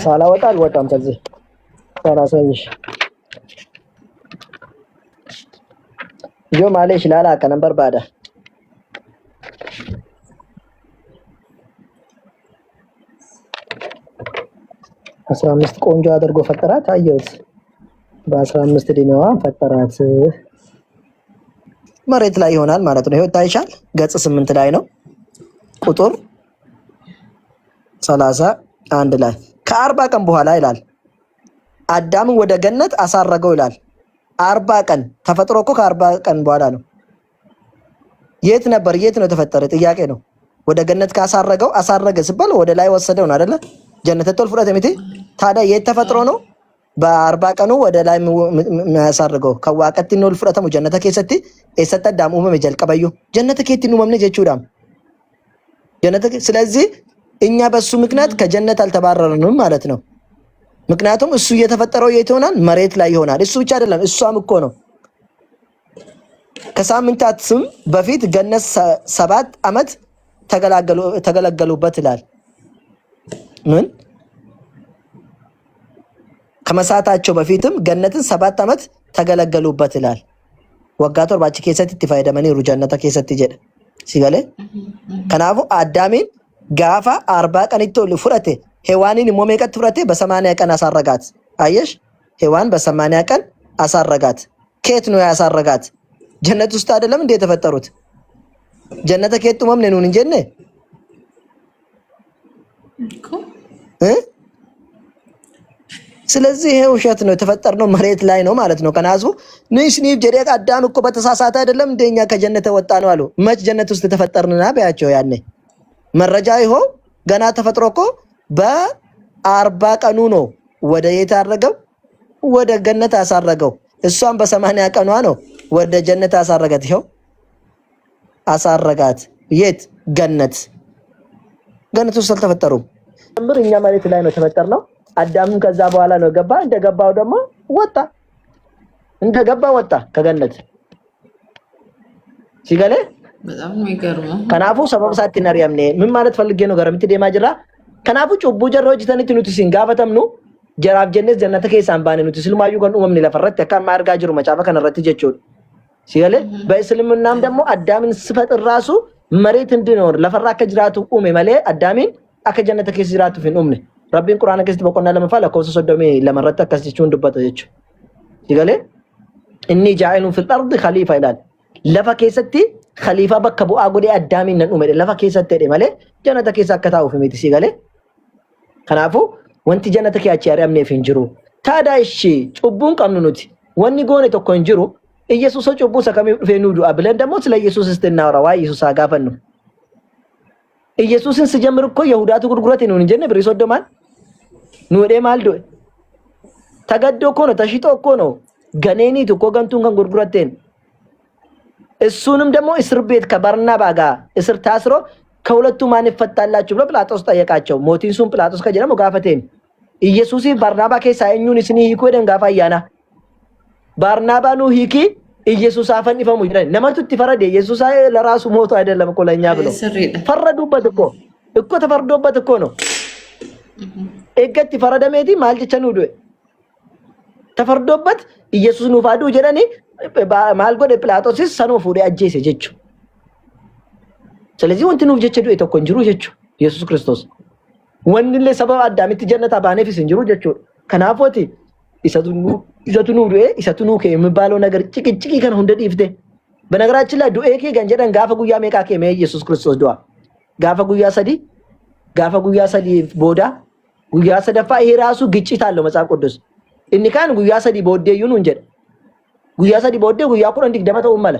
ሳላወጣ አልወጣም ከዚህ ሳላሳይሽ ዮ ማለሽ ላላ ከነምበር ባዳ 15 ቆንጆ አድርጎ ፈጠራት አየሁት በ15 ዲናዋ ፈጠራት መሬት ላይ ይሆናል ማለት ነው። ይሄው ታይሻል ገጽ 8 ላይ ነው ቁጥር 31 ላይ ከ40 ቀን በኋላ ይላል አዳምን ወደ ገነት አሳረገው ይላል 40 ቀን ተፈጥሮ እኮ ከ40 ቀን በኋላ ነው የት ነበር የት ነው ተፈጠረ ጥያቄ ነው ወደ ገነት ካሳረገው አሳረገ ሲባል ወደ ላይ ወሰደው ነው አይደለ ጀነት ተልፍረት የሚቲ ታዲያ የት ተፈጥሮ ነው በ40 ቀኑ ወደ ላይ የሚያሳርገው ከዋቀት ነው ልፍረተሙ ጀነተ ከሰቲ እሰተ ዳሙ መጀልቀበዩ ጀነተ ከቲ ነው መምነ ጀቹዳም ጀነተ ስለዚህ እኛ በሱ ምክንያት ከጀነት አልተባረረንም ማለት ነው ምክንያቱም እሱ እየተፈጠረው የት ይሆናል መሬት ላይ ይሆናል እሱ ብቻ አይደለም እሷም እኮ ነው ከሳምንታት ስም በፊት ገነት 7 አመት ተገለገሉበት ይላል ምን ከመሳታቸው በፊትም ገነትን 7 አመት ተገለገሉበት ይላል ወጋቶር ባች ከሰት ይፋይደመኒ ሩጀነታ ከሰት ይጀደ ሲገለ ከናፉ አዳሚን ጋፋ 40 ቀን ይተው ፍረቴ ሔዋንን ሞሜቀት ፍረቴ በ80 ቀን አሳረጋት አየሽ ሔዋን በ80 ቀን አሳረጋት ከየት ነው ያሳረጋት ጀነት ውስጥ አይደለም እንዴ የተፈጠሩት ጀነተ ከየት ሞምነ ነው እንጀነ ስለዚህ ይሄ ውሸት ነው የተፈጠርነው መሬት ላይ ነው ማለት ነው ከናዙ ንስኒብ ጀደቅ አዳም እኮ በተሳሳተ አይደለም እንደኛ ከጀነት ወጣ ነው አሉ መች ጀነት ውስጥ ተፈጠርንና ባያቸው ያኔ መረጃ ይሆ ገና ተፈጥሮ እኮ በ40 ቀኑ ነው ወደ የት አረገው ወደ ገነት አሳረገው እሷም በ80 ቀኗ ነው ወደ ጀነት አሳረጋት ይሄው አሳረጋት የት ገነት ገነት ውስጥ ተፈጠሩ ምር እኛ መሬት ላይ ነው ተፈጠርነው አዳምም ከዛ በኋላ ነው ገባ እንደገባው ደግሞ ወጣ እንደገባ ወጣ ከገነት ሲገለ በጣም ነው የሚገርመው ከናፉ ሰበብ ሳትነር ያምኔ ምን ማለት ፈልጌ ነው ገረምት ደማጅራ ከናፉ ጩቡ ጀሮጅ ተንቲኑት ሲንጋፈተም ነው ጀራብ ጀነት ጀነተ ከይሳን ባነኑት ስልማዩ ገን ኡመም ለፈረተ ከማ አርጋ ጅሩ መጫፈ ከነረት ጀቹ ሲገለ በእስልምናም ደግሞ አዳምን ስፈጥር ራሱ መሬት እንድኖር ለፈራ ከጅራቱ ኡመ መለ አዳሚን አከጀነተ ከይዝራቱ ፊን ኡምነ ረቢን ቁርአን ከስት በቆና ለመፋለ ኮሶ ሶዶሜ ለመረተ ከስቹ እንድበተች ሲገለ እኒ ጃኢሉን ፊል አርድ ኸሊፋ ይላል ለፈ ከሰቲ ኸሊፋ በከቡ አጉዲ አዳሚን ነው መለ ለፈ ከሰቲ ደመለ ጀነተ ከይሳ ከታው ፍሚት ሲገለ ከናፉ ወንቲ ጀነተ ከያቺ ያሪያም ነው ፍንጅሩ ታዳይሺ ጩቡን ቀምኑት ወኒ ጎነ ተኮንጅሩ ኢየሱስ ጩቡ ሰከሚ ፈኑዱ አብለን ደግሞ ስለ ኢየሱስ استናወራው ኢየሱስ አጋፈን ነው ኢየሱስን ሲጀምር እኮ ይሁዳቱ ጉርጉረት ነው እንጂ ነብር ይሶደማል ኑዴ ማልዶ ተገዶ እኮ ነው ተሽጦ እኮ ነው ገኔኒቱ እኮ ገንቱን ከን ጉርጉረቴን እሱንም ደግሞ እስር ቤት ከባርናባ ጋር እስር ታስሮ ከሁለቱ ማን ይፈታላችሁ ብሎ ጲላጦስ ጠየቃቸው ሞቲንሱን ጲላጦስ ከጀነው ጋፈቴን ኢየሱስ ባርናባ ከሳይኙን እስኒ ይኮ ደን ጋፋያና ባርናባ ነው ሂኪ ኢየሱስ አፈን ይፈሙ ይላል ነማቱት ይፈረደ ኢየሱስ ለራሱ ሞቶ አይደለም እኮ ለኛ ብሎ ፈረዱበት እኮ ተፈርዶበት እኮ ነው እገት ይፈረደ ሜዲ ማልጭቸኑ ዶ ተፈርዶበት ኢየሱስ ነው ፋዱ ጀረኒ ማልጎደ ጲላጦስ ሰኖ ፉዲ አጄሰ ጀቹ ስለዚህ ወንት ነው ጀቸዱ የተኮንጅሩ ጀቹ ኢየሱስ ክርስቶስ ወንድለ ሰበብ አዳምት ጀነታ ባነፊስ እንጅሩ ጀቹ ከናፎቲ ኢሰቱኑ ዱኤ ኢሰቱኑ ከሚባለው ነገር ጭቅጭቂ ከነ ሁንደ ዲፍቴ በነገራችን ላይ ዱኤ ገንጀደን ጋፈ ጉያ ሜቃ ከመ ኢየሱስ ክርስቶስ ዱአ ጋፈ ጉያ ሰዲ ቦዳ ጉያ ሰደፋ ይሄ ራሱ ግጭት አለው መጽሐፍ ቅዱስ እንካን ጉያ ሰዲ ቦዴዩን እንጀ ጉያ ሰዲ ቦዴ ጉያ ቁር እንዲክ ደመተው ማለ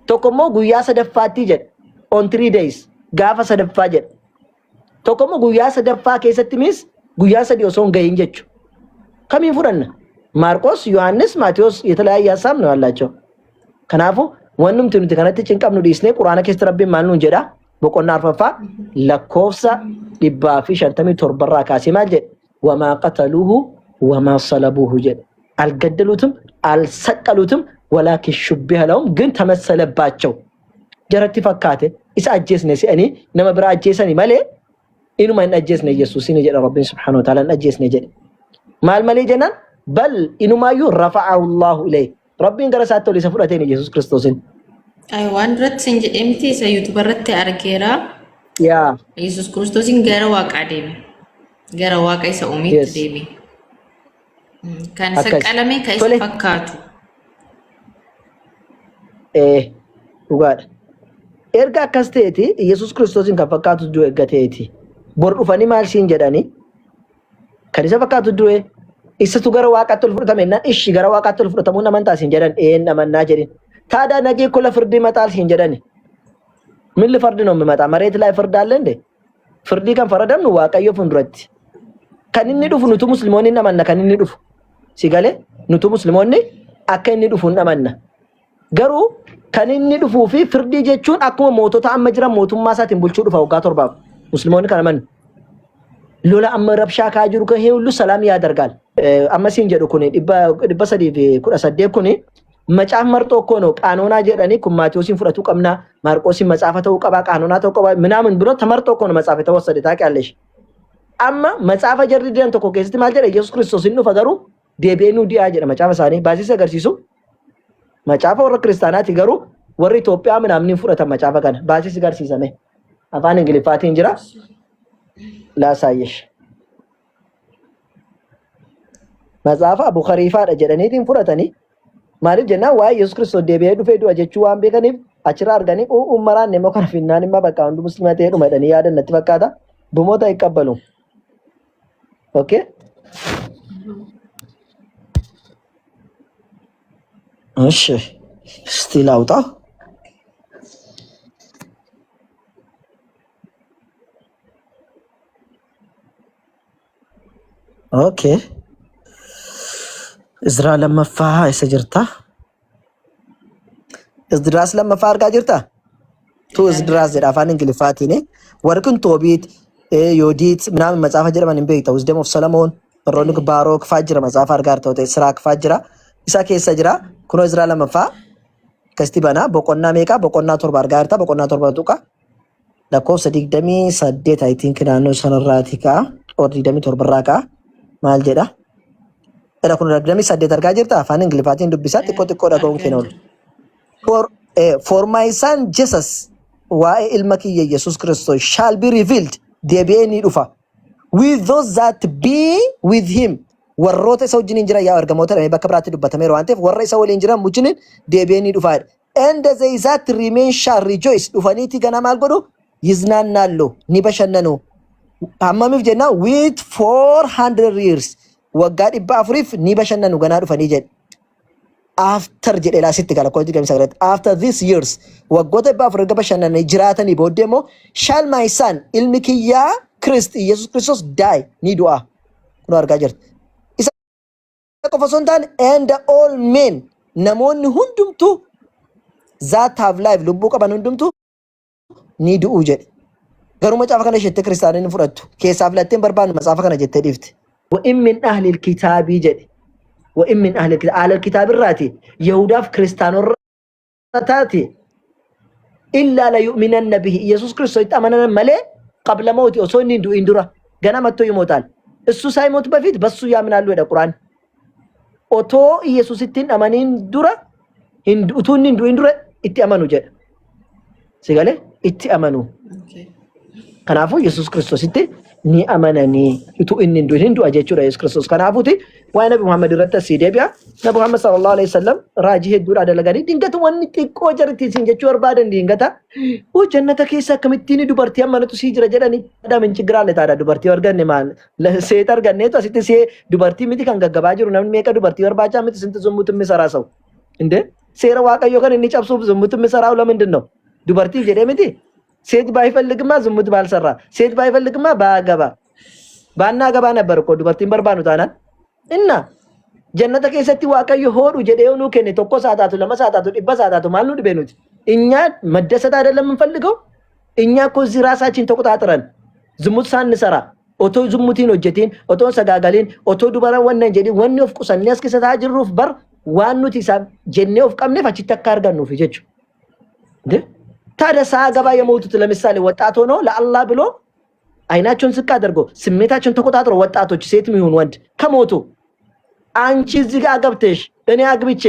ተቆሞ ጉያ ሰደፋቲ ጀ on 3 days ጋፈ ሰደፋ ጀ ተቆሞ ጉያ ሰደፋ ከሰትሚስ ጉያ ሰዲ ኦሶን ገይንጀቹ ከሚን ፍረና ማርቆስ ዮሐንስ ማቴዎስ የተለያየ ሐሳብ ነው ያላቸው ከናፉ ወንንም ትንት ከነተ ጭንቀም ነው ዲስኔ ቁርአን ከስት ረቢ ማን ነው እንጀዳ በቆና አርፈፋ ለኮፍሳ ዲባፊ ሸንተሚ ቶርበራ ካሲማጀ ወማ ቀተሉሁ ወማ ሰለቡሁ ጀ አልገደሉትም አልሰቀሉትም ወላኪን ሹቢህ ለሁም ግን ተመሰለባቸው ጀረቲ ፈካተ ኢሳ አጀስነ ሲአኒ ነመብራ አጀሰኒ ማለ إنما إن أجلسنا يسوسين جل ربنا سبحانه وتعالى إن أجلسنا جل ما الملي جنان بل إنما رفعه الله إليه ربنا درسات تولي سفرتين يسوع كريستوس أيوة رت سنج إمتى سيوتيوب رت أرجيرا يا يسوع كريستوس إن جرا واقع ديمي جرا واقع يسوميت يس ديمي كان أكس سكالمي كيس تولي فكاتو إيه وقال إرجع كاستيتي يسوع كريستوس إن كفكاتو جو إرجعتي بورفاني مالشين جداني كنيسة فكاتو جو isa tu gara waaqatti ol fudhatame na ishi gara waaqatti ol fudhatamuu naman taasiin jedhan namannaa jedhin taada nagee kula firdi mataal siin jedhani milli fardi no mata mareet ላይ ፍርድ አለ እንዴ ፍርዲ kan faradamnu waaqayyo funduratti kan inni dhufu nutu muslimoonni namanna kan inni dhufu sigale nutu muslimoonni akka inni dhufu namanna garuu kan inni dhufuu fi firdi jechuun akkuma mootota amma jiran mootummaa isaatiin bulchuu dhufa waggaa torbaaf muslimoonni kan amannu lola amma rabshaa kaa jiru kan huሉ ሰላም ያደርጋል amma siin jedhu kun dhibba sadii fi 18 kun macaaf marxoo እኮ ነው ቃኖና jedhani kun ማቴዎስን ፍረቱ ቀምና ማርቆስን መጻፈ ተው ቀባ ቃኖና ተው ቀባ ምናምን ብሎ ተመርጦ እኮ ነው መጻፈ ተወሰደ ታውቂያለሽ amma መጻፈ ጀርዲደን tokko keessatti maal jedha ኢየሱስ ክርስቶስ inni dhufa garuu deebi'enu di'a jedha macaafa isaanii baasisa agarsiisu macaafa warra kiristaanaati garuu warri Itoophiyaa ምናምን ፍረተ macaafa kana baasisa agarsiisame afaan ingiliffaatiin jira laasaayyesh Mazaafa Abu Khariifaadha jedhaniitiin fudhatanii maaliif jennaan waa'ee Yesuus Kiristoos deebi'ee dhufee du'a jechuu waan beekaniif achirraa arganii ummaraan immoo kana finnaan immoo bakka hundi musliima ta'ee dhuma jedhanii yaadan natti fakkaata bumoota hin qabbalu. Okay? እሺ እስቲ ላውጣ ኦኬ إزرا لما فاها يسجرتا إزدراس لما فارقا جرتا تو إزدراس جرا فان إنجليفاتيني وركن توبيت يوديت منام مزافة جرا من بيتا وزدم of سلمون رونك باروك فاجرا مزافة أرقارتا وتي سراك فاجرا إسا كي سجرا كنو إزرا لما فا كستيبانا بقونا ميكا بقونا توربا أرقارتا بقونا توربا توكا لكو صديق دمي سديت I think نانو سنراتيكا or دمي توربا راكا مال جدا Era kun ragdami saddeet argaa jirta afaan ingiliffaatiin dubbisaa xiqqoo xiqqoo dhaga'uun kennu. For my son Jesus waa'ee ilma kiyya Yesuus Kiristoos shall be revealed deebi'ee ni dhufa. With those that be with him warroota isa wajjin jira yaa argamoota dhamee bakka biraatti dubbatameera waan ta'eef warra isa waliin jiran wajjin deebi'ee ni dhufa. And they that remain shall rejoice dhufaniiti gana maal godhu yiznaannaallu ni bashannanu. Hammamiif jenna with 400 years. waggaa 400 ni bashannanu ganaa dhufanii jedhe after jedhe laasitti gala kooti gamsa galatti after this years waggoota 400 bashannanii jiraatanii booddee immoo shall my son ilmi kiyyaa Kirist Yesuus Kiristoos die ni du'a kun argaa jirti isa qofa osoo hin taane and all men namoonni hundumtuu that have life lubbuu qaban hundumtuu ni du'u jedhe garuu macaafa kana jettee kiristaanonni fudhattu keessaa filatteen barbaannu macaafa kana jettee dhiifte وإن من أهل الكتاب جد وإن من أهل الكتاب على الكتاب الراتي يهودا في كريستيانو الراتي إلا لا يؤمنن به يسوع كريستوس يتأمنن ملء قبل موت أصون ندو إندرا جنا متو يموتال السوس هاي موت بفيد بس يا من الله القرآن أتو يسوع ستين أمانين درا هندو أتون ندو إندرا إتأمنوا جد سيقاله إتأمنوا كنافو يسوع كريستوس إتى ni amanani itu inni hindu ajechuudha Yesuus Kiristoos kanaafuuti waa'ee Nabi Muhammad irratti asii deebi'a Nabi Muhammad sallallahu alaihi wasallam raajii hedduudha dalaganii dingata wanni xiqqoo jartiisin jechuu barbaadan dingata oo jannata keessa akkamittiin dubartii ammanatu sii jira jedhani adaamin chigiraalle taadha dubartii arganne maal seet arganneetu asitti see dubartii miti kan gaggabaa jiru namni meeqa dubartii barbaachaa miti sinti zummuutu misaraasaw inde seera waaqayyoo kan inni cabsuuf zummuutu misaraa'u lamindin ነው dubartii jedhee miti ሴት ባይፈልግማ ዝሙት ባልሰራ ሴት ባይፈልግማ ባገባ ባና ገባ ነበር እኮ ዱበርቲን በርባኑ ታናን እና ጀነተ ከሰቲ ዋቀዩ ሆዱ ጀዴውኑ ከኔ ተኮ ሰዓታቱ ለመሳታቱ ዲበ ሰዓታቱ ማልኑ ዲበኑት እኛ መደሰት አይደለም እንፈልገው እኛ እኮ እዚህ ራሳችን ተቆጣጥረን ዝሙት ሳንሰራ ኦቶ ዝሙቲን ወጀቲን ኦቶ ሰጋጋሊን ኦቶ ዱበራ ወነን ጀዲ ወኒ ኦፍ ቁሰን ያስከሰታ ጅሩፍ በር ዋኑት ሂሳብ ጀኔ ኦፍ ቀምኔ ፈቺ ተካርጋኑ ፍጀቹ እንዴ ታዲያ ሳገባ የሞቱት ለምሳሌ ወጣት ሆኖ ለአላህ ብሎ አይናቸውን ዝቅ አድርገው ስሜታቸውን ተቆጣጥሮ ወጣቶች ሴትም ይሁን ወንድ ከሞቱ አንቺ እዚህ ጋር ገብተሽ እኔ አግብቼ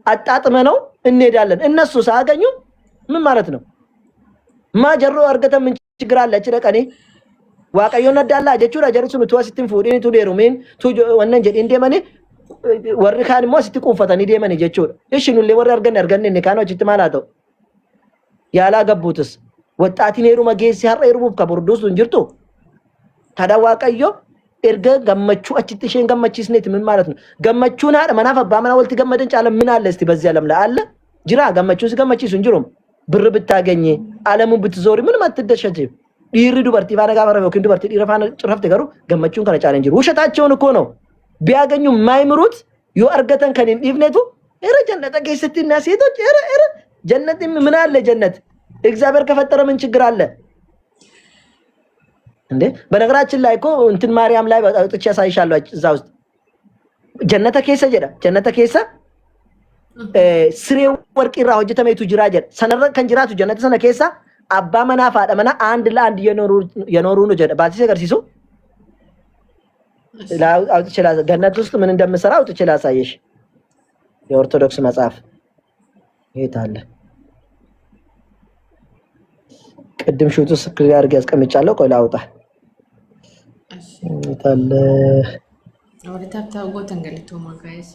አጣጥመ ነው እንሄዳለን። እነሱ ሳያገኙ ምን ማለት ነው? ማጀሮ አርገተ ምን ችግር አለ? ጭረቀኔ ዋቀዮ ነዳላ ጀቹራ ጀርሱን ተወስቲን ፉዲኒ ቱዴሩ ምን ቱ ወነን ጀዲ እንደማኔ ወር ካን ሞ ስቲ ቁንፈተኒ ደመኔ ጀቹራ እሺ ኑሌ ወር አርገን ነካኖ ጅት ማላተው ያላገቡትስ ወጣቲን ሄሩ መጌስ ያረ ይሩብ ከቦርዶስ እንጅርቱ ታዳ ዋቀዮ ኤርገ ገመቹ አችት ሸን ገመቺስኔት ምን ማለት ነው? ገመቹና መናፈ ባመና ወልቲ ገመደን ጫለ ምን አለ እስቲ በዚህ ዓለም ላይ አለ ጅራ ገመቹስ ገመቺስ እንጅሩም ብር ብታገኝ ዓለሙን ብትዞሪ ምንም አትደሸች ዲርዱ በርቲ ባነጋ ባረው ክንዱ በርቲ ዲረፋና ጭረፍት ገሩ ገመቹን ከነ ጫለ እንጅሩ ውሸታቸውን እኮ ነው። ቢያገኙ ማይምሩት ዩ አርገተን ከኔን ኢቭኔቱ እረ ጀነተ ገይስቲና ሴቶች እረ ጀነት ምን አለ ጀነት እግዚአብሔር ከፈጠረ ምን ችግር አለ እንዴ? በነገራችን ላይ እኮ እንትን ማርያም ላይ ወጥቼ ያሳይሻለሁ እዛ ውስጥ ጀነተ ኬሰ ጀዳ ጀነተ ኬሰ ስሬው ወርቂራ ሆጀተመይቱ ጅራ ጀዳ ሰነረ ከንጅራቱ ጀነተ ሰነ ኬሰ አባ መናፋ ደመና አንድ ለአንድ የኖሩ ነው ጀዳ ባቲሴ ገርሲሱ አውጥቼ ገነት ውስጥ ምን እንደምሰራ አውጥቼ ላሳየሽ። የኦርቶዶክስ መጽሐፍ የት አለ? ቅድም ሹቱ ስክሪን አድርጌ ያስቀምጫለሁ። ቆይ ላውጣ። ታለ ወደ ታብታው ጎተን ገለቶ ማጋይስ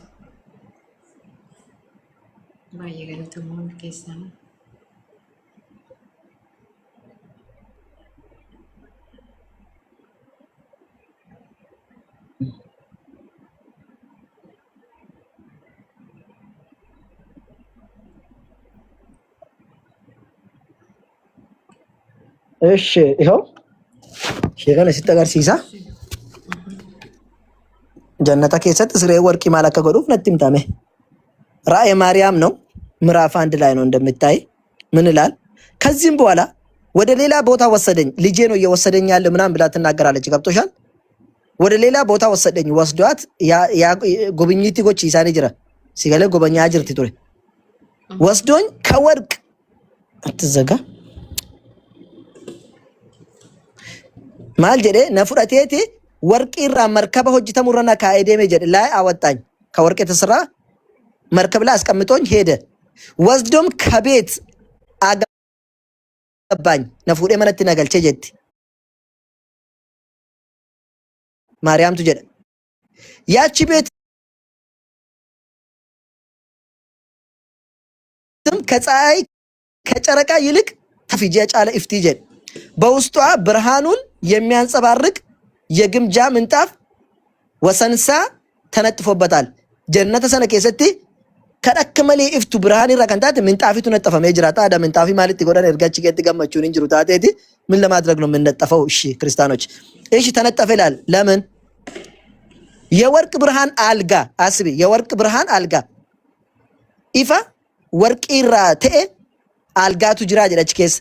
ባየ ገለቶ ማን ከሰና እሺ ይሄው ሸገለ ሲተጋር ሲሳ ጀነታ ከሰጥ ስሬ ወርቂ ማላከ ጎዱ ነጥም ታሜ ራእየ ማርያም ነው ምዕራፍ 1 ላይ ነው እንደምታይ ምን ይላል? ከዚህም በኋላ ወደ ሌላ ቦታ ወሰደኝ፣ ልጄ ነው እየወሰደኝ ያለ ምናምን ብላ ትናገራለች። ገብቶሻል? ወደ ሌላ ቦታ ወሰደኝ፣ ወስዷት ያ ጉብኝት ጎች ይሳኔ ጅራ ሲገለ ጉበኛ አጅርቲ ቱሬ ወስዶኝ ከወርቅ አትዘጋ ማል ጀደ ነፍረቴቲ ወርቂራ መርከበ ሆጅተሙረና ካይዴሜ ጀደ ላይ አወጣኝ። ከወርቅ የተሰራ መርከብ ላይ አስቀምጦኝ ሄደ። ወስዶም ከቤት አገባኝ። ነፉዴ መነት ነገልቼ ጀቲ ማርያም ቱ ጀደ ያቺ ቤት ከፀሐይ ከጨረቃ ይልቅ ተፍጄ ጫለ ኢፍቲ ጀደ በውስጧ ብርሃኑን የሚያንጸባርቅ የግምጃ ምንጣፍ ወሰንሳ ተነጥፎበታል። ጀነተ ሰነ ከሰቲ ከደከመሊ ኢፍቱ ብርሃን ይራከንታት ምንጣፊቱ ነጠፈ መጅራታ አዳ ምንጣፊ ማለት ይጎዳን እርጋች ገት ገመቹን እንጅሩ ታቴቲ ምን ለማድረግ ነው የምንነጠፈው? እሺ ክርስቲያኖች፣ እሺ ተነጠፈ ይላል። ለምን? የወርቅ ብርሃን አልጋ አስቢ፣ የወርቅ ብርሃን አልጋ ኢፋ ወርቂራ ተኤ አልጋቱ ጅራ ጀዳች ኬስ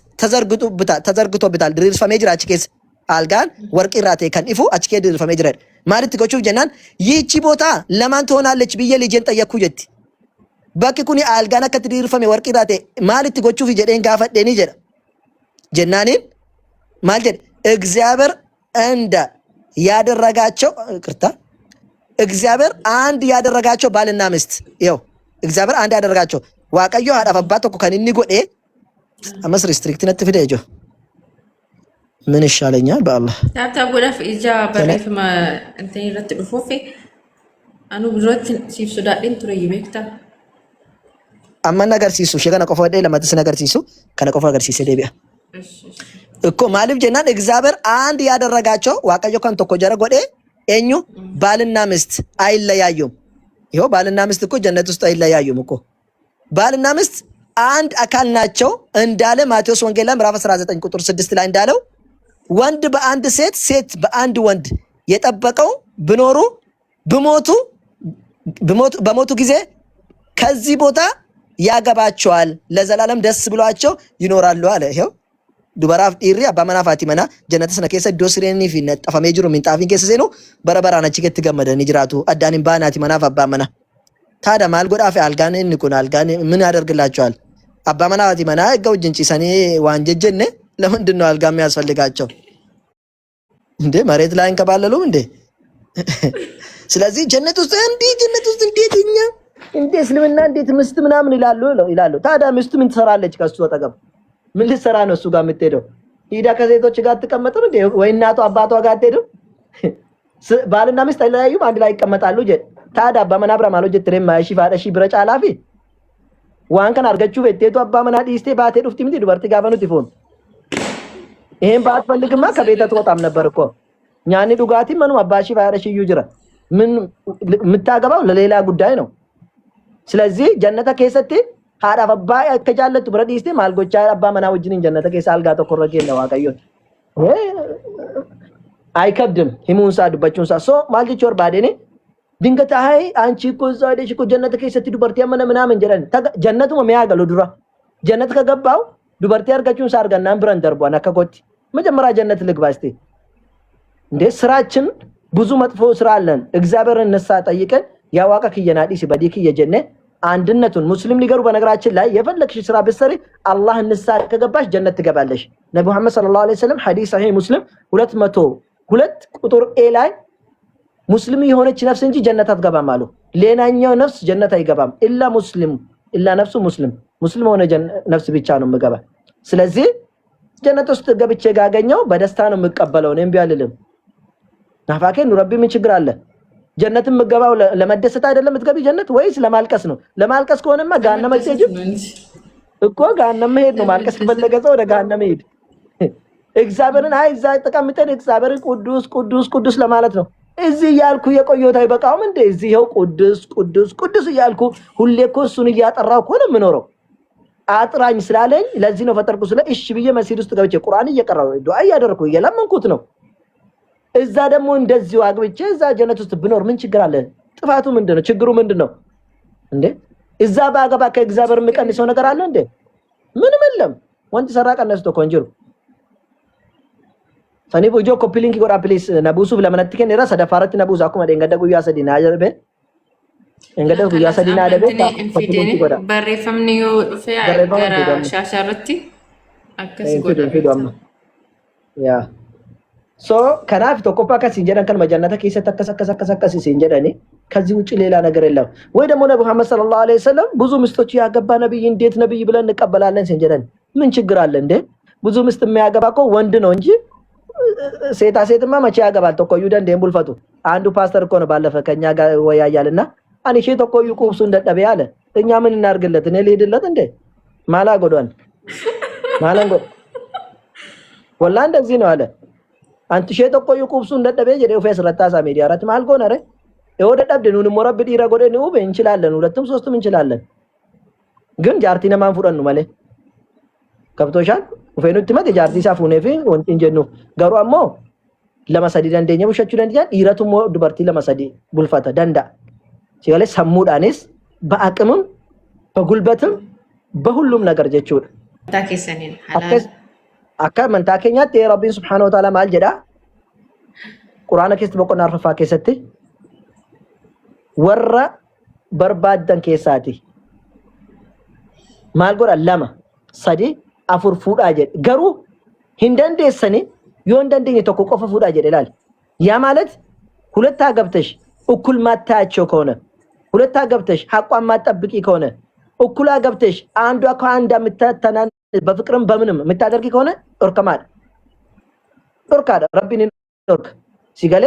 ተዘርግቶበታል። ድሪርፈሜ ጅራች ኬስ አልጋን ወርቂራ ተኤ ከን ኢፉ አችኬ ድሪርፈሜ ጅራ ማለት ጎቹ ጀናን ይህቺ ቦታ ለማን ትሆናለች ብዬ ልጄን ጠየቅኩ ጀቲ ባኪ ኩኒ አልጋና ከትድሪርፈሜ ወርቂራ ተኤ ማለት ጎቹ ጀዴን ጋፈደኒ ጀዳ ጀናኒን ማለት እግዚአብሔር እንደ ያደረጋቸው ቅርታ እግዚአብሔር አንድ ያደረጋቸው ባልና ሚስት ይው እግዚአብሔር አንድ ያደረጋቸው ዋቀዮ አዳፈባት እኮ ከንኒ ጎዴ አመስ ሪስትሪክት ነት ፍደጆ ምን ይሻለኛል? በአላህ ታብታብ ጎዳፍ ኢጃ በረፍማ እንትን ይረት ዱፎፌ አኑ ብሮት ሲፍ ሱዳዲን ቱረ ይቤክታ አማን ነገር ሲሱ ሸገና ቆፎ ወደ ለማትስ ነገር ሲሱ ከነ ቆፎ ነገር ሲሰ ደቢያ እኮ ማልፍ ጀናን እግዚአብሔር አንድ ያደረጋቸው ዋቀዮ ካን ተኮ ጀረ ጎዴ ኤኙ ባልና ሚስት አይለያዩም። ይሄው ባልና ሚስት እኮ ጀነት ውስጥ አይለያዩም እኮ ባልና ሚስት አንድ አካል ናቸው እንዳለ ማቴዎስ ወንጌል ላይ ምዕራፍ 19 ቁጥር 6 ላይ እንዳለው ወንድ በአንድ ሴት ሴት በአንድ ወንድ የጠበቀው ብኖሩ በሞቱ ጊዜ ከዚህ ቦታ ያገባቸዋል ለዘላለም ደስ ብሏቸው ይኖራሉ አለ። ይሄው ዱበራፍ ዲሪ አባመና ፋቲማና ጀነት ሰነ ከሰ ዶስሬኒ ፊነት ጠፋሜ ጅሩ ሚንጣፊን ከሰ ነው በረበራ ነች ገት ገመደ ንጅራቱ አዳኒን ባናቲ መናፍ አባመና ታዲያ ማል ጎዳፍ አልጋን እንኩን አልጋን ምን ያደርግላቸዋል? አባመና ፋቲማና ገው ጅንጪ ሰኔ ዋንጀጀነ ለምንድን ነው አልጋ የሚያስፈልጋቸው? እንዴ መሬት ላይ እንከባለሉም እንዴ? ስለዚህ ጀነት ውስጥ እንዴት እኛ እንዴ እስልምና እንዴት ምስት ምናምን ይላሉ። ታዲያ ምስት ምን ትሰራለች? ከሱ አጠገብ ምን ልትሰራ ነው እሱ ጋር የምትሄደው? ሂዳ ከሴቶች ጋር አትቀመጥም እንዴ? ወይ እናቷ አባቷ ጋር አትሄድም? ባልና ሚስት አይለያዩም፣ አንድ ላይ ይቀመጣሉ። ታዲያ አባ መናብራ ማለት ጀትሬ ማይሺ ፋደሺ ብረጫ አላፊ ዋን ከን አርገቹ በቴቱ አባ መና ዲስቴ ባቴ ዱፍቲ ምት ዱበርቲ ጋፈኑ ቲፎን ይሄን ባትፈልግማ ከቤተ ትወጣም ነበር እኮ ኛኒ ዱጋቲ ምኑ አባሺ ፋደሺ ይጅራ ምን የምታገባው ለሌላ ጉዳይ ነው። ስለዚህ ጀነተ ከሰቲ ሃዳ አባ ከጃለቱ ብረዲስቴ ማልጎቻ አባ መና ወጅኒን ጀነተ ከሰ አልጋ ተቆረጀ ነው ዋቀዮት አይከብድም። ሂሙንሳ ዱበቹንሳ ሶ ማልጂ ቾር ባዴኔ ድንገት አይ አንቺ እኮ እዛው ሄደሽ እኮ ጀነት ከሰቲ ዱበርቲ ያመነ ምናምን ጀረን ጀነቱ የሚያገሉ ዱራ ጀነት ከገባው ዱበርቲ አርጋቹን ሳርጋና ብረን ደርቧና ከጎቲ መጀመሪያ ጀነት ልግባ እስቲ እንዴ ስራችን ብዙ መጥፎ ስራ አለን። እግዚአብሔርን ንሳ ጠይቀን ያዋቃ ከየናዲ ሲበዲክ የጀነ አንድነቱን ሙስሊም ሊገሩ በነገራችን ላይ የፈለክሽ ስራ ብትሰሪ አላህ ንሳ ከገባሽ ጀነት ትገባለሽ። ነብዩ መሐመድ ሰለላሁ ዐለይሂ ወሰለም ሐዲስ ሰሂህ ሙስሊም 202 ቁጥር ኤ ላይ ሙስሊም የሆነች ነፍስ እንጂ ጀነት አትገባም አሉ። ሌላኛው ነፍስ ጀነት አይገባም ኢላ ነፍሱ ሙስሊም ሆነ ነፍስ ብቻ ነው የምገባ። ስለዚህ ጀነት ውስጥ ገብቼ ጋገኘው በደስታ ነው የምቀበለው። እኔም ቢያልልም ናፋቄን ረቢ ምን ችግር አለ? ጀነትን የምገባው ለመደሰት አይደለም የምትገቢ ጀነት ወይስ ለማልቀስ ነው? ለማልቀስ ከሆነማ ገሃነም አትሄጂም እኮ ገሃነም መሄድ ነው። ማልቀስ ከፈለገ ሰው ወደ ገሃነም መሄድ እግዚአብሔርን እዛ ተቀምጠን እግዚአብሔርን ቅዱስ ለማለት ነው። እዚህ ያልኩ የቆየሁት አይበቃውም እንዴ? እዚህ ይኸው ቅዱስ እያልኩ ሁሌ እኮ እሱን እያጠራው እኮ ነው የምኖረው። አጥራኝ ስላለኝ ለዚህ ነው ፈጠርኩ ስለ እሺ ብዬ መስጊድ ውስጥ ገብቼ ቁርአን እየቀራው ዱዓ እያደረኩ እየለመንኩት ነው። እዛ ደግሞ እንደዚሁ አግብቼ እዛ ጀነት ውስጥ ብኖር ምን ችግር አለ? ጥፋቱ ምንድነው? ችግሩ ምንድነው እንዴ? እዛ ባገባ ከእግዚአብሔር የሚቀንሰው ነገር አለ እንዴ? ምንም የለም። ወንድ ሰራ ቀነስቶ ኮንጅሩ ሰኒ ቦጆ ኮፒሊንግ ጎራ ፕሊስ ነቡሱ ለመነትከን ራ ሰደፋረት ነቡስ አኩማ ደንገደ ጉያ ሰዲና አጀርበ እንገደ ጉያ ሰዲና አደበ ኮፒሊንግ ጎራ በሬፈምኒ ዩፌ አገራ ሻሻረቲ አከስ ጎዳ ያ ሶ ከናፍ ተቆፓ ከሲንጀራን ከን መጀነታ ከይሰተ ከሰከሰከሰከስ ሲንጀራኒ ከዚህ ውጪ ሌላ ነገር የለም። ወይ ደግሞ ነብዩ መሐመድ ሰለላሁ ዐለይሂ ወሰለም ብዙ ምስቶች ያገባ ነብይ እንዴት ነብይ ብለን እንቀበላለን ሲንጀራኒ ምን ችግር አለ እንዴ? ብዙ ምስት የሚያገባ እኮ ወንድ ነው እንጂ ሴታማ መቼ ያገባል? ተቆዩ ደንዴ ቡልፈቱ አንዱ ፓስተር እኮ ነው ባለፈ ከኛ ጋር ወያያልና አኒ ሼ ተቆዩ ቁብሱ እንደጠበ ያለ እኛ ምን እናርግለት? እኔ ልሄድለት እንዴ? ማላ ጎዷን ማላንጎ ወላ እንደዚህ ነው አለ። አንተ ሼ ተቆዩ ቁብሱ እንደጠበ ጀዴው ፌስ ረታሳ ሚዲያ ራት ማልጎ ነረ የወደ ደብደኑን ሞረብ ዲራ ጎደኑ እንችላለን፣ ሁለቱም ሶስቱም እንችላለን። ግን ጃርቲና ማን ፉረን ነው ማለት ከብቶሻል ወፈኑት ማለት ጃርቲ ሳፉኔፊ ወንት እንጀኑ ጋሩ አሞ ለማሳዲ ደንደኛ ብሻቹ ደንደኛ ኢራቱም ዱበርቲ ለማሳዲ ቡልፋታ ደንዳ ሲያለ ሰሙዳኔስ በአቅምም በጉልበትም በሁሉም ነገር ጀቹ ታከሰኒን ሐላል አካ መንታከኛት የረቢን ሱብሃነሁ ወተዓላ ማልጀዳ ቁርአን ከስት በቆና አርፋ ከሰቲ ወራ በርባደን ከሳቲ ማልጎራ ለማ ሰዲ አፉር ፉዳ ጀድ ገሩ ሂንደንደሰኒ ይወንደንደኝ ተኮ ቆፈ ፉዳ ጀድ ይላል። ያ ማለት ሁለት አገብተሽ እኩል ማታያቸው ከሆነ ሁለት አገብተሽ ሐቋን ማጠብቂ ከሆነ እኩል አገብተሽ አንዷ ከአንዷ ምታተናን በፍቅርም በምንም ምታደርጊ ከሆነ ኦርከማድ ረቢን ኦርክ ሲገለ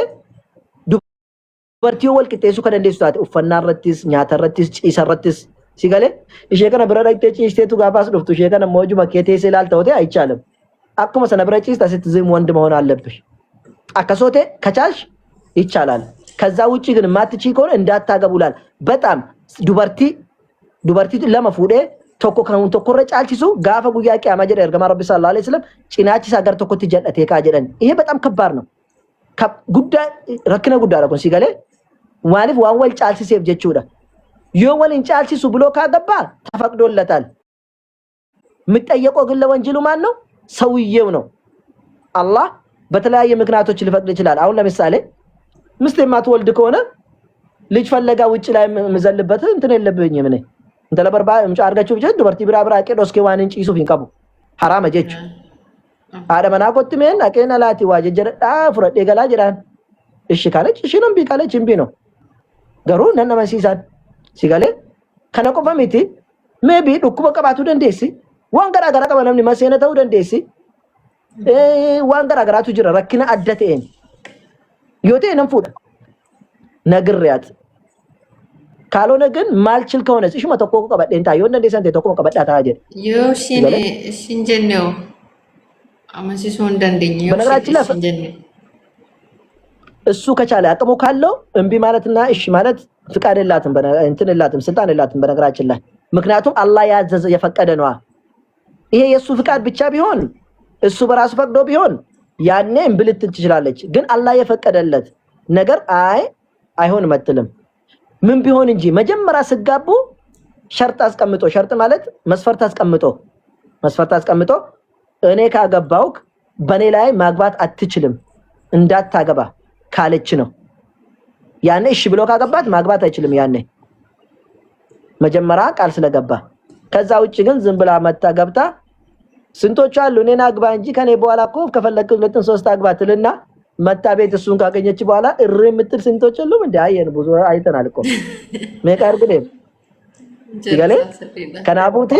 ዱበርቲው ወልቅጤሱ ከደንደሱ ታተ ኡፈናረቲስ ኛተረቲስ ጪሰረቲስ ሲገለ እሺ ከነ ብረዳይቴ ጪስቴቱ ጋባስ ዱፍቱ እሺ ከነ ሞጁ መከቴ ሲላል ተውቴ አይቻልም። አኩመ ሰነብረጪስ ተስትዝም ወንድ መሆን አለብሽ። አከሶቴ ከቻልሽ ይቻላል። ከዛ ውጪ ግን ማትቺ ከሆነ እንዳታገቡላል። በጣም ዱበርቲ ለማፉዴ ቶኮ ካሁን ቶኮረ ጫልቺሱ ጋፈ ጉያ ቂያማ ጀደ እርገማ ረቢ ሰለላሁ ዐለይሂ ወሰለም ጭናቺ ሳገር ቶኮ ትጀለቴ ካጀደን ይሄ በጣም ከባድ ነው። ጉዳይ ረክነ ጉዳይ አረኩን ሲገለ ዋሊፍ ዋንወል ጫልሲ ሴፍ ጀቹዳ የወልን ጫልሲሱ ብሎ ካገባ ተፈቅዶለታል። ምጠየቀው ግን ለወንጀሉ ማን ነው? ሰውየው ነው። አላህ በተለያየ ምክንያቶች ሊፈቅድ ይችላል። አሁን ለምሳሌ ምስት የማትወልድ ከሆነ ልጅ ፈለጋ ውጭ ላይ መዘልበት እንትን የለብኝም እኔ እንተ ለበርባ ምጫ አርጋችሁ ብቻ ዱበርቲ ብራብራ አቀዶስኬ ዋንን ጪሱ ፊንቀቡ ሐራም አጀች Haadha manaa kotti meen dhaqeen alaati waa jejjedhaa fudhadhee galaa jedhaan. Ishi kaalechi ishiin hambii kaalechi hin biino. Garuu nan amansiisaan. Si galee kana qofa miti maybe dhukkuba qabaachuu dandeessi. Waan garaa garaa qaba namni maseena ta'uu dandeessi. Waan garaa garaatu jira rakkina adda ta'een. Yoo ta'e nan fuudha. Nagirriyaati. ካልሆነ ግን ማልችል ከሆነስ እሺ መተኮ ቀበደን ታዮ እንደዚህ ሰንተ ተኮ ቀበዳ ታጀ ዮ ሲንጀኔው አመሲሶ እንደንደኛው በነገራችን ላይ ሲንጀኔ እሱ ከቻለ አቅሙ ካለው እምቢ ማለትና እሺ ማለት ፍቃድ የላትም እንትን የላትም ስልጣን የላትም በነገራችን ላይ ምክንያቱም አላህ ያዘዘ የፈቀደ ነው ይሄ የሱ ፍቃድ ብቻ ቢሆን እሱ በራሱ ፈቅዶ ቢሆን ያኔ እምብልት ትችላለች ግን አላህ የፈቀደለት ነገር አይሆንም አትልም ምን ቢሆን እንጂ መጀመሪያ ስጋቡ ሸርጥ አስቀምጦ ሸርጥ ማለት መስፈርት አስቀምጦ እኔ ካገባውክ በኔ ላይ ማግባት አትችልም እንዳታገባ ካለች ነው ያኔ እሺ ብሎ ካገባት ማግባት አይችልም ያኔ መጀመሪያ ቃል ስለገባ ከዛ ውጪ ግን ዝም ብላ መታ ገብታ ስንቶች አሉ እኔና አግባ እንጂ ከኔ በኋላ እኮ ከፈለክ ሁለትን ሶስት አግባትልና መታ ቤት እሱን ካገኘች በኋላ እሪ የምትል ስንቶች አሉ እንዴ አየን ብዙ አይተናል እኮ መቃር ግን ይገለ ከናቡቴ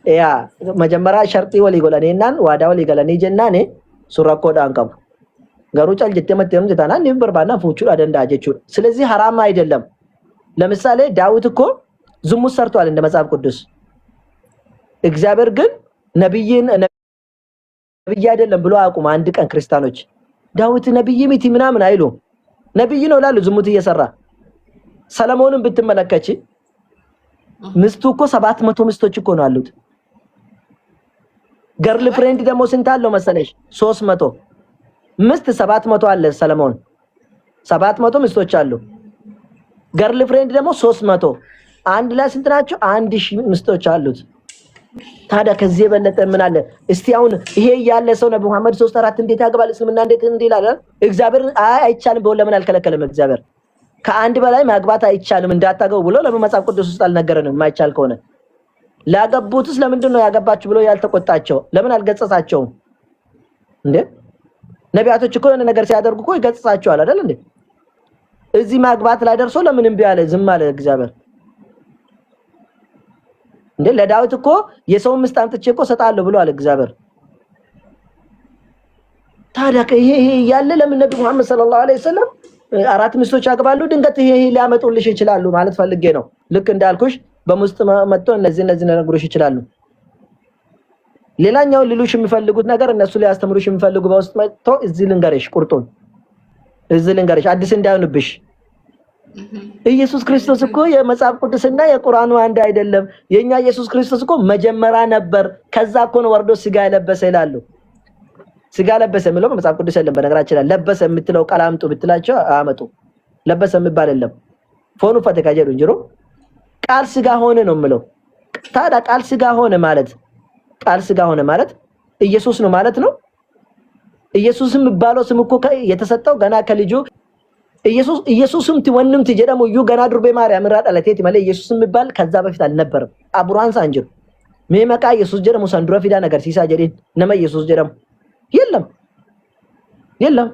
ያ መጀመሪያ ሸርጢ ወሊ ጎለኔናን ዋዳ ወሊ ገለኔ ጀናኔ ሱራኮ ዳንቀቡ ገሩ ጫልጀቴ መተም ጀታና ንብርባና ፉቹ አደንዳ ጀቹ ስለዚህ حرام አይደለም ለምሳሌ ዳዊት እኮ ዝሙት ሰርቷል እንደ መጽሐፍ ቅዱስ እግዚአብሔር ግን ነብይ አይደለም ብሎ አቁም አንድ ቀን ክርስቲያኖች ዳዊት ነብይ ሚቲ ምናምን አይሉ ነብይ ነው ላሉ ዝሙት እየሰራ ሰለሞንን ብትመለከቺ ምስቱ እኮ 700 ምስቶች እኮ ነው አሉት ገርል ፍሬንድ ደግሞ ስንት አለው መሰለሽ 300 ምስት 700 አለ ሰለሞን 700 ምስቶች አሉ ገርል ፍሬንድ ደግሞ 300 አንድ ላይ ስንት ናቸው 1000 ምስቶች አሉት ታዲያ ከዚህ የበለጠ ምን አለ እስቲ አሁን ይሄ ያለ ሰው ነብዩ መሐመድ 3-4 እንዴት ያገባል እስልምና እንዴት ይላል እግዚአብሔር አይቻልም ብሎ ለምን አልከለከለም እግዚአብሔር ከአንድ በላይ ማግባት አይቻልም እንዳታገቡ ብሎ ለምን መጽሐፍ ቅዱስ ውስጥ አልነገረንም የማይቻል ከሆነ ላገቡትስ ለምንድን ነው ያገባችሁ ብሎ ያልተቆጣቸው ለምን አልገጸጻቸውም እንዴ ነቢያቶች እኮ የሆነ ነገር ሲያደርጉ እኮ ይገጸጻቸዋል አይደል እንዴ እዚህ ማግባት ላይ ደርሶ ለምን እምቢ አለ ዝም አለ እግዚአብሔር እንዴ ለዳዊት እኮ የሰው ምስት አምጥቼ እኮ ሰጣለሁ ብሎ አለ እግዚአብሔር ታዲያ ይሄ ያለ ለምን ነብዩ መሐመድ ሰለላሁ ዐለይሂ ወሰለም አራት ምስቶች ያገባሉ ድንገት ይሄ ሊያመጡልሽ ይችላሉ ማለት ፈልጌ ነው ልክ እንዳልኩሽ በሙስጥ መጥቶ እነዚህ ነገሮች ይችላሉ ሌላኛው ሊሉሽ የሚፈልጉት ነገር እነሱ ሊያስተምሩሽ የሚፈልጉ በውስጥ መጥቶ እዚህ ልንገርሽ ቁርጡን እዚህ ልንገርሽ አዲስ እንዳይሆንብሽ ኢየሱስ ክርስቶስ እኮ የመጽሐፍ ቅዱስና የቁርአኑ አንድ አይደለም የኛ ኢየሱስ ክርስቶስ እኮ መጀመሪያ ነበር ከዛ እኮ ነው ወርዶ ስጋ ለበሰ ይላሉ ስጋ ለበሰ ምለው በመጽሐፍ ቅዱስ የለም በነገራችን ላይ ለበሰ የምትለው ቃል አምጡ ብትላቸው አመጡ ለበሰ የሚባል የለም ፎኑ ፈተካጀሩ እንጅሮ ቃል ስጋ ሆነ ነው ምለው ታዲያ ቃል ስጋ ሆነ ማለት ኢየሱስ ነው ማለት ነው ኢየሱስም የሚባለው ስም እኮ የተሰጠው ገና ከልጁ ኢየሱስም ትወንም ትጀደሙ ዩ ገና ድርቤ ማርያም ራዳለቴት ማለ ኢየሱስም የሚባል ከዛ በፊት አልነበረም አብሩሃን ሳንጅሩ ሜመቃ ኢየሱስ ጀደሙ ሳንድሮ ፊዳ ነገር ሲሳ ጀዲን ነመ ኢየሱስ ጀደሙ የለም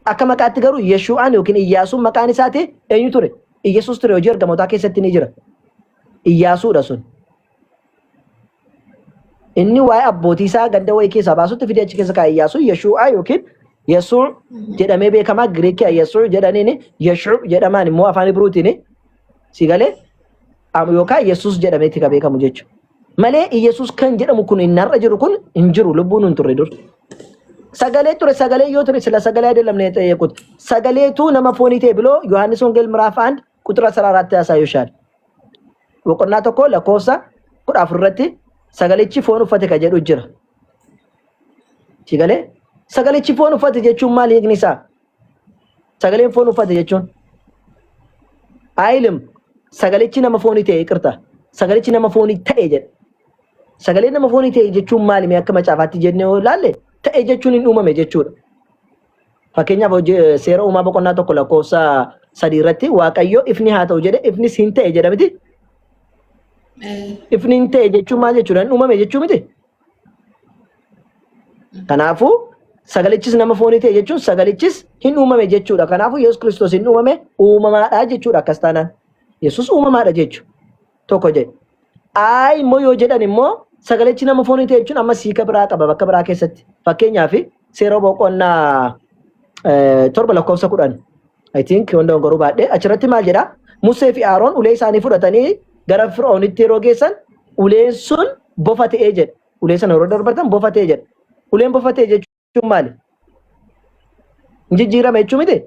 አከመቃት ገሩ የሹአን ወኪን ኢያሱ መቃኒሳቴ እኙ ቱሬ ኢየሱስ ቱሬ ወጀር ገሞታ ከሰትኒ ጅራ ኢያሱ ረሱን እኒ ዋይ አቦቲሳ ገንደ ወይ ከ ሰባሱት ፊዳች ከሰካ ኢያሱ የሹአ ወኪን የሱ ጀደሜ ቤከማ ግሪክ የሱ ጀዳኔ የሹ ጀዳማን ሞ አፋኒ ብሩቲኔ ሲገሌ አምዮካ ኢየሱስ ጀደሜ ተከበከሙ ጀቹ ማለ ኢየሱስ ከን ጀደሙ ኩን እናረጅሩ ኩን እንጅሩ ልቡኑን ትረዱር ሰገሌ ዮትሪ ስለ ሰገሌ አይደለም ነው የጠየቁት ሰገሌቱ ነመፎኒቴ ብሎ ዮሐንስ ወንጌል ምዕራፍ 1 ቁጥር 14 ያሳዩሻል ወቆና ተኮ ለኮሳ ቁጥ አፍረቲ ሰገሌቺ ፎኑ ፈተ ከጀዱ ጅራ ሲገሌ ሰገሌቺ ፎኑ ፈተ ጀቹ ማል ይግኒሳ ሰገሌን ፎኑ ፈተ ጀቹን አይልም ሰገሌቺ ነመፎኒቴ ይቅርታ ሰገሌቺ ነመፎኒቴ ጀ ሰገሌ ነመፎኒቴ ጀቹ ማል የሚያከመጫፋት ጀነው ላለ ተእጀቹን እንኡመ ጀቹን ፈከኛ ቦጀ ሴራ ኡማ በቆና ተኮ ለኮሳ ሰዲረቲ ዋቀዮ ኢፍኒ ሃተው ጀደ ኢፍኒ ሲንተ ጀደብቲ ኢፍኒ እንተ ጀቹ ማ ጀቹን እንኡመ ጀቹ ምቲ Kanaafuu sagalichis nama foonii ta'e jechuun sagalichis hin uumame jechuudha. Kanaafuu Yesuus Kiristoos hin uumame uumamaadha jechuudha akkas taanaan. Yesuus uumamaadha jechuudha. Tokko jedhe. Immoo yoo jedhan immoo sagalichi nama foonii ta'e jechuun amma siika biraa qaba bakka biraa keessatti. Fakkeenyaaf seera boqonnaa 7 lakkoofsa 10. I think wanda garuu baadhee achirratti maal jedha? Musee fi Aaroon ulee isaanii fudhatanii gara Fir'aawonitti yeroo geessan uleen sun bofa ta'ee jedha. Ulee sana yeroo darbatan bofa ta'ee jedha. Uleen bofa ta'e jechuun maali? Hin jijjiirame jechuu miti?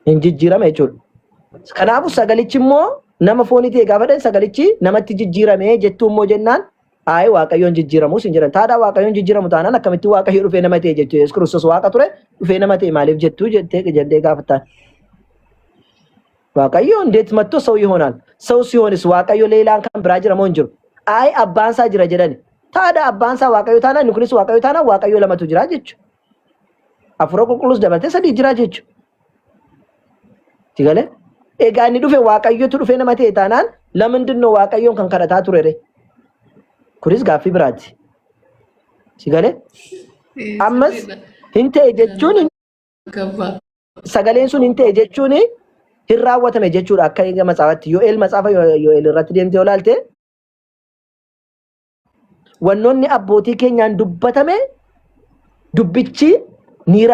Hin jijjiirame jechuudha. Kanaafuu sagalichi immoo nama foonii ta'e gaafa ta'e sagalichi namatti jijjiirame jettuu immoo jennaan Waaqayyoon jijjiiramus hin jiran. Taadhaa Waaqayyoon jijjiiramu taanaan akkamitti Waaqayyo dhufee nama ta'e jechuu Yesuus Kiristoos Waaqa ture dhufee nama ta'e maaliif jettuu jettee gaafattaan. Waaqayyo እንዴት መጥቶ ሰው ይሆናል? ሰው ሲሆንስ Waaqayyo ሌላን kan biraa jira moo hin jiru? Abbaan isaa jira jedhani. Taadhaa abbaan isaa Waaqayyo taanaan inni kunis Waaqayyo taanaan Waaqayyo lamatu jira jechuudha. Hafuura qulqulluus dabalatee sadii jira jechuudha. Tigalee? Egaa inni dhufe Waaqayyotu dhufe nama ta'e taanaan lamandin no Waaqayyoon kan kadhataa turere. Kunis gaaffii biraati. Tigalee? Ammas hin ta'e jechuun sagaleen sun hin ta'e jechuun hin raawwatame jechuudha akka eega matsaafatti Yo'eel matsaafa Yo'eel irratti deemtee olaalte wannoonni abbootii keenyaan dubbatame dubbichi ni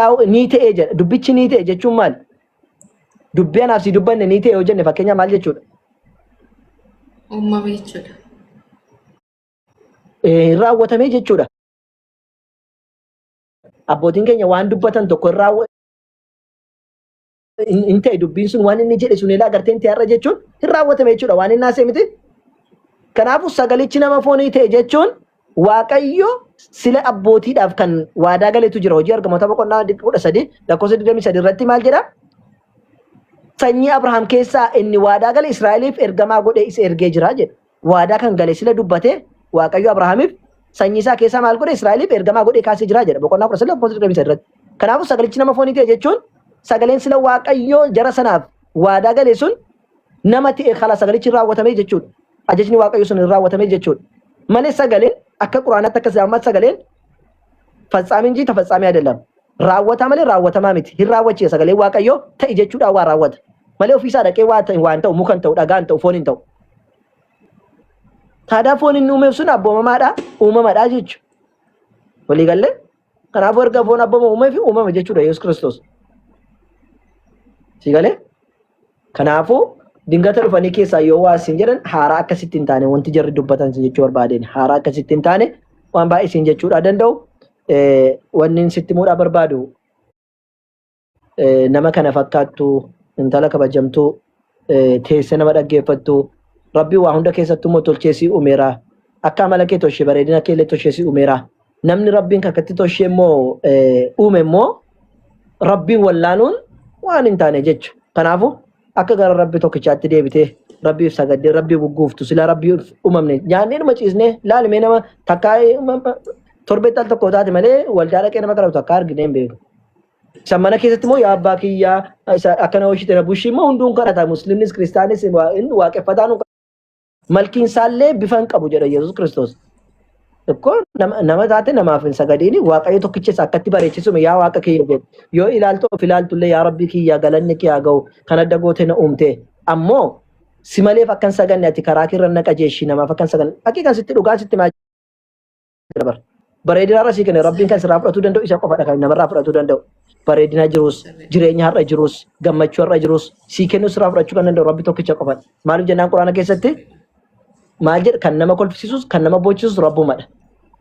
ta'e jedha. Dubbichi ni ta'e jechuun maali? Dubbii anaaf si dubbanne ni ta'e yoo jenne fakkeenya maal jechuudha? Uumame jechuudha. Hin raawwatame jechuudha. Abbootiin keenya waan dubbatan tokko hin ta'e dubbiin sun waan inni jedhe sun ilaa agartee hin ta'arra jechuun hin raawwatame jechuudha waan inni haasa'e miti. Kanaafuu sagalichi nama foonii ta'e jechuun Waaqayyo sila abbootiidhaaf kan waadaa galeetu jira. Hojii argamoota boqonnaa 13 lakkoofsa 23 irratti maal jedha? Sanyii Abrahaam keessaa inni waadaa gale Israa'eliif ergamaa godhee isa ergee jira jedha. Waadaa kan gale sila dubbatee Waaqayyo Abrahaamiif sanyii isaa keessaa maal godhe Israa'eliif ergamaa godhee kaasee jira jedha. Boqonnaa 13 lakkoofsa 23 irratti. Kanaafuu sagalichi nama foonii ta'e jechuun sagaleen sila Waaqayyo jara sanaaf waadaa gale sun nama ta'e kala sagalichi raawwatame jechuudha. Ajajni Waaqayyo sun raawwatame jechuudha. Malee sagaleen akka Quraanaatti akka Islaamaatti sagaleen fassaamin jii tafassaamee adeelama. Raawwata malee raawwatamaa miti. Hin raawwachiisa sagaleen Waaqayyo ta'i jechuudha waa raawwata. Malee ofiisaa dhaqee waan ta'u mukan ta'u dhagaan ta'u foon hin ta'u. Taadhaa foon inni uumeef sun abboomamaadha uumamadha jechuudha. Walii gallee kanaafuu erga foon abbooma uumee fi uumame jechuudha Yesuus Kiristoos. Sigalee kanaafuu dingata dhufanii keessaa yoo waa isin jedhan haaraa akkasitti hin taane wanti jarri dubbatan jechuu barbaadeen haaraa akkasitti hin taane waan baay'ee isin jechuudha danda'u. Wanni sitti muudhaa barbaadu nama kana fakkaattu intala kabajamtuu teessee nama dhaggeeffattu Rabbi waa hunda keessattuu immoo tolcheesii uumeera. Akka amala kee tolchee bareedina kee illee tolcheesii uumeera. Namni Rabbiin kakkatti tolchee immoo uume immoo Rabbiin wallaanuun waan hin taane jechuudha. Kanaafuu akka gara Rabbi tokkichaatti deebitee Rabbiif sagaddee Rabbii gugguuftu sila Rabbiif uumamne nyaannee nama ciisnee laalimee nama takkaa torbee al tokko taate malee waldaa dhaqee nama kadhatu akka argine hin beeku. Isa mana keessatti immoo yaa abbaa kiyyaa akkana hoshite na bushii immoo hunduun kadhata musliimnis kiristaanis waaqeffataan malkiin isaallee bifa hin qabu jedha Yesuus Kiristoos. Tokko nama taate namaaf hin sagadiini Waaqayyo tokkichis akkatti bareechisume yaa Waaqa kiyya jedhe yoo ilaaltu of ilaaltullee yaa Rabbii kiyya galanni kee haa ga'u kan adda goote na uumte ammoo si maleef akkan saganne ati karaa kirra na qajeeshi namaaf akkan saganne haqiiqan sitti dhugaa sitti maa dabar bareedina irra sii kenne Rabbiin kan sirraa fudhatuu danda'u isa qofadha kan namarraa fudhatuu danda'u bareedina jirus jireenya har'a jirus gammachuu har'a jirus sii kennuu sirraa fudhachuu kan danda'u Rabbi tokkicha qofadha maaliif jennaan Quraana keessatti maal jedha kan nama kolfisiisus kan nama boochisus Rabbumadha.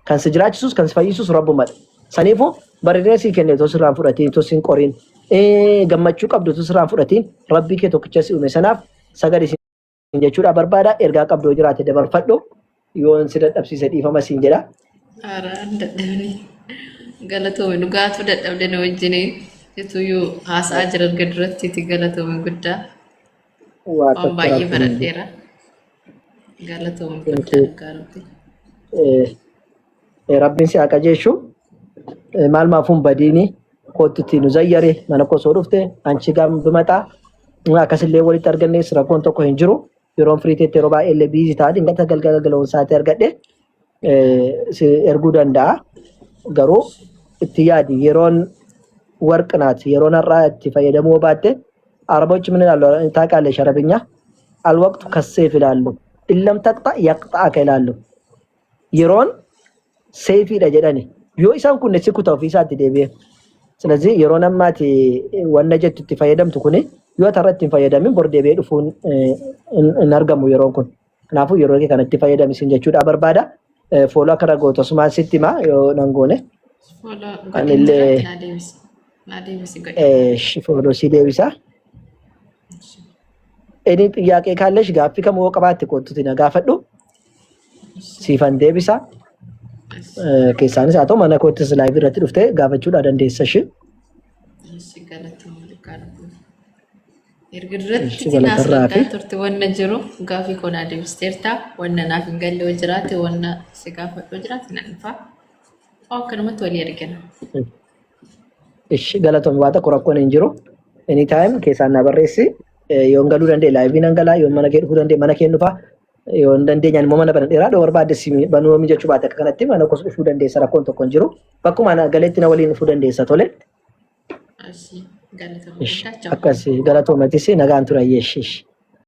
Kan si jiraachisus kan si fayyisus Rabbumadha. Saniifuu bareedina sii kenne osoo sirraan fudhatiin osoo siin qoriin gammachuu qabdu osoo sirraan fudhatiin Rabbii kee tokkicha si uume sanaaf sagadi siin jechuudha barbaada ergaa qabdu yoo jiraate dabarfadhu yoo si dadhabsiise dhiifama siin jedha. Araan dadhabni galatoome dhugaatu dadhabde na wajjin jechuun haasa'aa jiran gadiratti galatoome guddaa waan baay'ee baradheera. Galatoome guddaa gaaruuti. Rabbiin si haa qajeeshu maal maafuun badiini kootutti nu zayyare mana koo soo dhufte anchi gambimataa akkasillee walitti argannees rakkoon tokko hin jiru yeroon firiiteetti yeroo baay'ee illee biizii ta'a dingata galgala galoon isaatti argadhe si erguu danda'a. Garuu itti yaadi yeroon warqinaat yeroon har'aa itti fayyadamuu baatte araboች ምን ይላሉ ታውቃለሽ? አረብኛ አልወቅቱ ከሰይፍ ይላሉ ኢለም ተቅጣ ያቅጣከ ይላሉ። yeroon seefiidha jedhani yoo isaan kun si kutaa ofii isaatti deebi'e. ስለዚህ yeroon ammaati wanna jettu itti fayyadamtu kuni yoo tarratti hin fayyadamin bor deebi'ee dhufuun hin argamu yeroon kun. Kanaafuu yeroo kee kanatti fayyadamisin jechuudha barbaada. Fooloo akka ragoota osumaan sitti himaa yoo nan goone. Anillee fooloo si deebisa. Inni ጥያቄ ካለሽ gaaffii kamuu qabaatti kottuti na gaafadhu. Siifan deebisa. Keessaanis haa ta'u mana koottis laayivii irratti dhuftee gaafachuudha dandeessa shi. Ergirratti naasirratti turte wanna jiru gaafii koon adeemsisteerta wanna naaf hin galle jiraate wanna si gaafadhu jiraate nan dhufa. Akkanumatti walii argina. Galatoon waa tokko rakkoon hin jiru. Anytime keessaan na barreessi. Yoon galuu danda'e laayivii nan galaa yoon mana kee dhufuu danda'e mana kee dhufa. Yoon dandeenyaan immoo mana bana dheeraa dhoo barbaadde banuu mijachuu baate akka kanatti mana kos dhufuu dandeessa rakkoon tokko hin jiru. Bakkuma galeetti na waliin dhufuu dandeessa tole. Akkasii galatoomatis nagaan tura yeeshish.